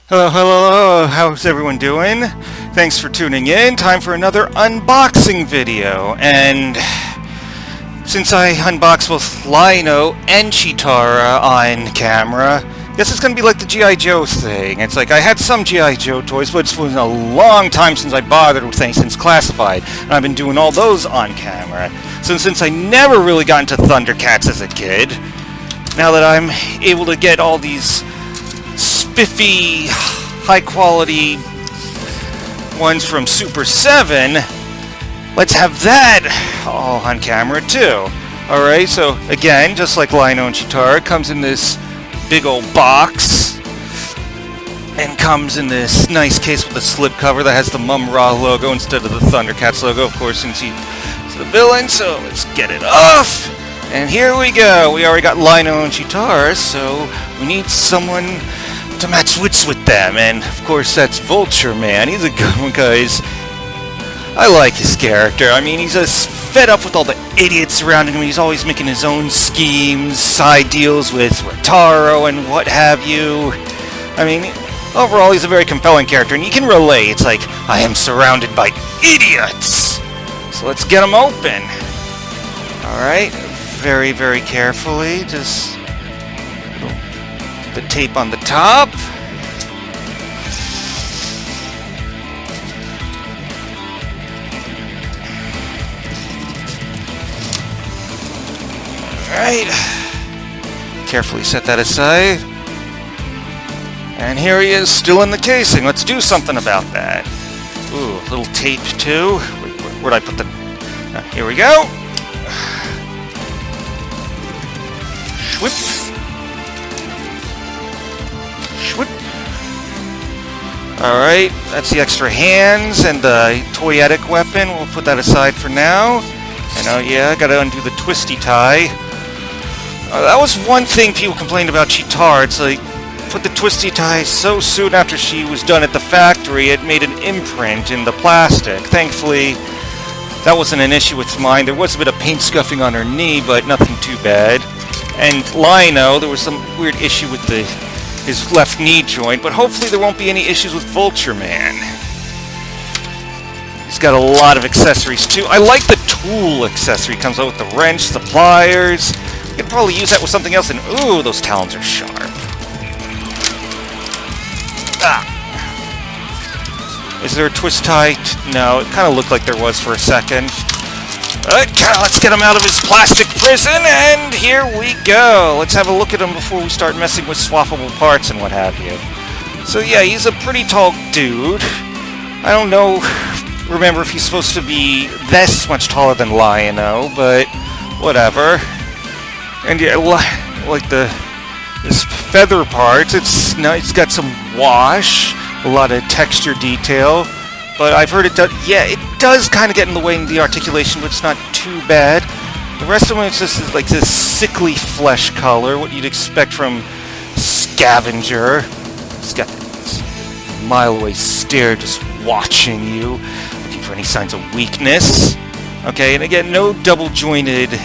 Hello, hello, how's everyone doing? Thanks for tuning in. Time for another unboxing video. And since I unboxed both Lino and Chitara on camera, guess it's going to be like the G.I. Joe thing. It's like I had some G.I. Joe toys, but it's been a long time since I bothered with things since Classified. And I've been doing all those on camera. So since I never really got into Thundercats as a kid, now that I'm able to get all these spiffy, high-quality ones from Super7, let's have that all on camera too. Alright, so again, just like Lino and Chitara, it comes in this big old box and comes in this nice case with a slipcover that has the Mum-Ra logo instead of the Thundercats logo, of course, since he's the villain. So let's get it off. And here we go. We already got Lino and Chitara, so we need someone to match wits with them. And of course, that's Vultureman. He's a good one, guys. I like his character. I mean, he's just fed up with all the idiots surrounding him. He's always making his own schemes, side deals with Taro and what have you. I mean, overall, he's a very compelling character, and you can relate. It's like, I am surrounded by idiots. So let's get him open. Alright. Very, very carefully, just the tape on the top. Alright. Carefully set that aside. And here he is, still in the casing. Let's do something about that. Ooh, a little tape too. Where'd I put the... here we go. Whip. Whip. Alright, that's the extra hands and the toyetic weapon. We'll put that aside for now. And oh yeah, I gotta undo the twisty tie. That was one thing people complained about Chitara. It's like, put the twisty tie so soon after she was done at the factory, it made an imprint in the plastic. Thankfully, that wasn't an issue with mine. There was a bit of paint scuffing on her knee, but nothing too bad. And Lino, there was some weird issue with his left knee joint, but hopefully there won't be any issues with Vultureman. He's got a lot of accessories too. I like the tool accessory. It comes out with the wrench, the pliers. You could probably use that with something else, and ooh, those talons are sharp. Ah! Is there a twist tie? No, it kind of looked like there was for a second. Okay, let's get him out of his plastic prison, and here we go. Let's have a look at him before we start messing with swappable parts and what have you. So yeah, he's a pretty tall dude. I don't know, remember if he's supposed to be this much taller than Lino, but whatever. And yeah, like his feather parts, it's got some wash, a lot of texture detail. But I've heard it does, yeah, it does kind of get in the way in the articulation, but it's not too bad. The rest of them, it's just like this sickly flesh color, what you'd expect from Scavenger. It's got this mile-away stare just watching you, looking for any signs of weakness. Okay, and again, no double-jointed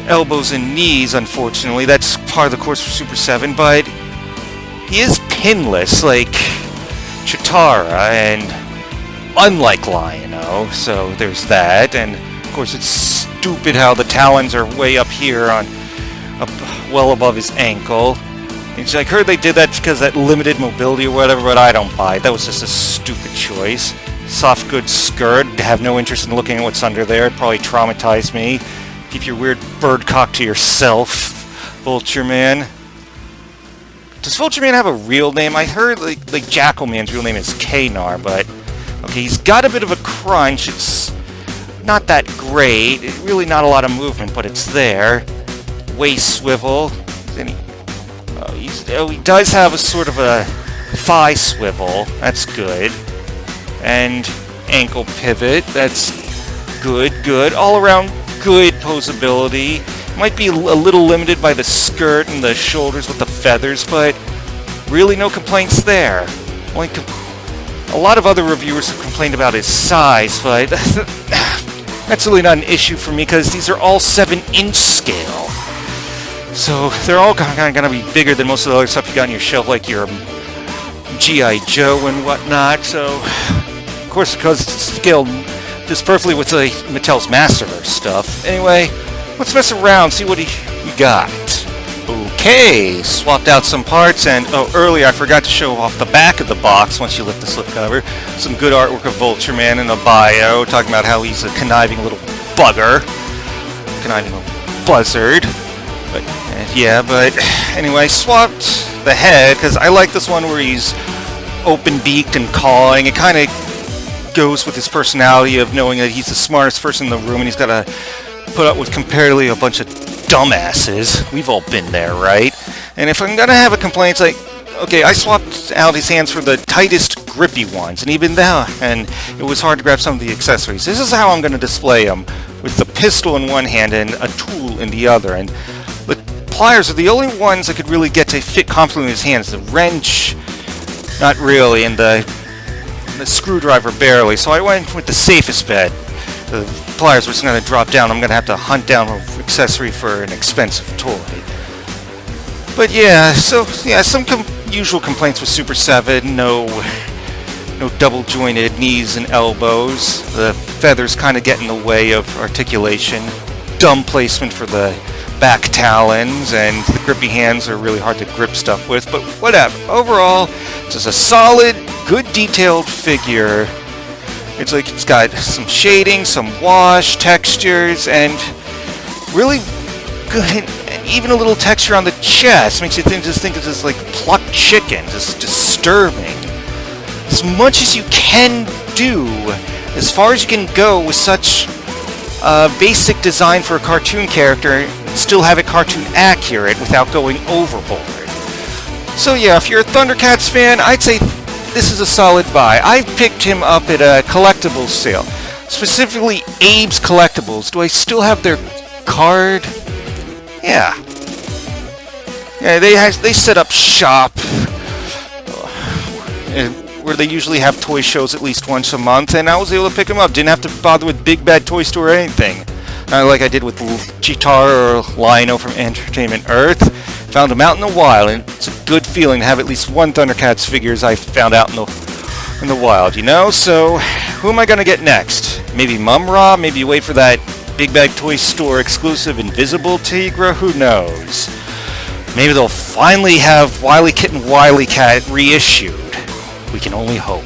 elbows and knees, unfortunately. That's part of the course for Super7, but he is pinless, like Chitara, and unlike Lino, so there's that. And of course, it's stupid how the talons are way up here, well above his ankle. And I heard they did that because that limited mobility or whatever, but I don't buy it. That was just a stupid choice. Soft goods skirt. Have no interest in looking at what's under there. It'd probably traumatize me. Keep your weird bird cock to yourself, Vultureman. Does Vultureman have a real name? I heard like Jackalman's real name is Kanar, but okay, he's got a bit of a crunch. It's not that great. Really not a lot of movement, but it's there. Waist swivel. And he does have a sort of a thigh swivel. That's good. And ankle pivot. That's good. All around good posability. Might be a little limited by the skirt and the shoulders with the feathers, but really no complaints there. A lot of other reviewers have complained about his size, but that's really not an issue for me because these are all 7-inch scale. So they're all kind of going to be bigger than most of the other stuff you got on your shelf, like your G.I. Joe and whatnot, so of course because it's scaled just perfectly with the Mattel's Masterverse stuff. Anyway, let's mess around, see what we got. Okay, swapped out some parts, and earlier I forgot to show off the back of the box once you lift the slipcover. Some good artwork of Vultureman in the bio, talking about how he's a conniving little bugger. Conniving little buzzard. But, but anyway, swapped the head, because I like this one where he's open-beaked and cawing. It kind of goes with his personality of knowing that he's the smartest person in the room, and he's got to put up with comparatively a bunch of dumbasses. We've all been there, right? And if I'm gonna have a complaint, it's like, okay, I swapped out his hands for the tightest, grippy ones, and even that, and it was hard to grab some of the accessories. This is how I'm gonna display them, with the pistol in one hand and a tool in the other. And the pliers are the only ones that could really get to fit comfortably in his hands. The wrench, not really, and the screwdriver barely. So I went with the safest bet. The pliers were just going to drop down. I'm going to have to hunt down an accessory for an expensive toy. But yeah, so yeah, some usual complaints with Super 7. No double jointed knees and elbows. The feathers kind of get in the way of articulation. Dumb placement for the back talons, and the grippy hands are really hard to grip stuff with. But whatever. Overall, it's just a solid, good detailed figure. It's like it's got some shading, some wash, textures, and really good, and even a little texture on the chest. Makes you think of this like plucked chicken, just disturbing. As much as you can do, as far as you can go with such basic design for a cartoon character, still have it cartoon accurate without going overboard. So yeah, if you're a Thundercats fan, I'd say this is a solid buy. I picked him up at a collectibles sale, specifically Abe's Collectibles. Do I still have their card? Yeah. Yeah, they set up shop where they usually have toy shows at least once a month, and I was able to pick them up. Didn't have to bother with Big Bad Toy Store or anything. Like I did with Cheetar or Lino from Entertainment Earth. Found them out in the wild, and it's a good feeling to have at least one Thundercats figures I found out in the wild, you know? So, who am I gonna get next? Maybe Mum-Ra? Maybe wait for that Big Bag Toy Store exclusive Invisible Tigra? Who knows? Maybe they'll finally have Wily Kit and Wily Cat reissued. We can only hope.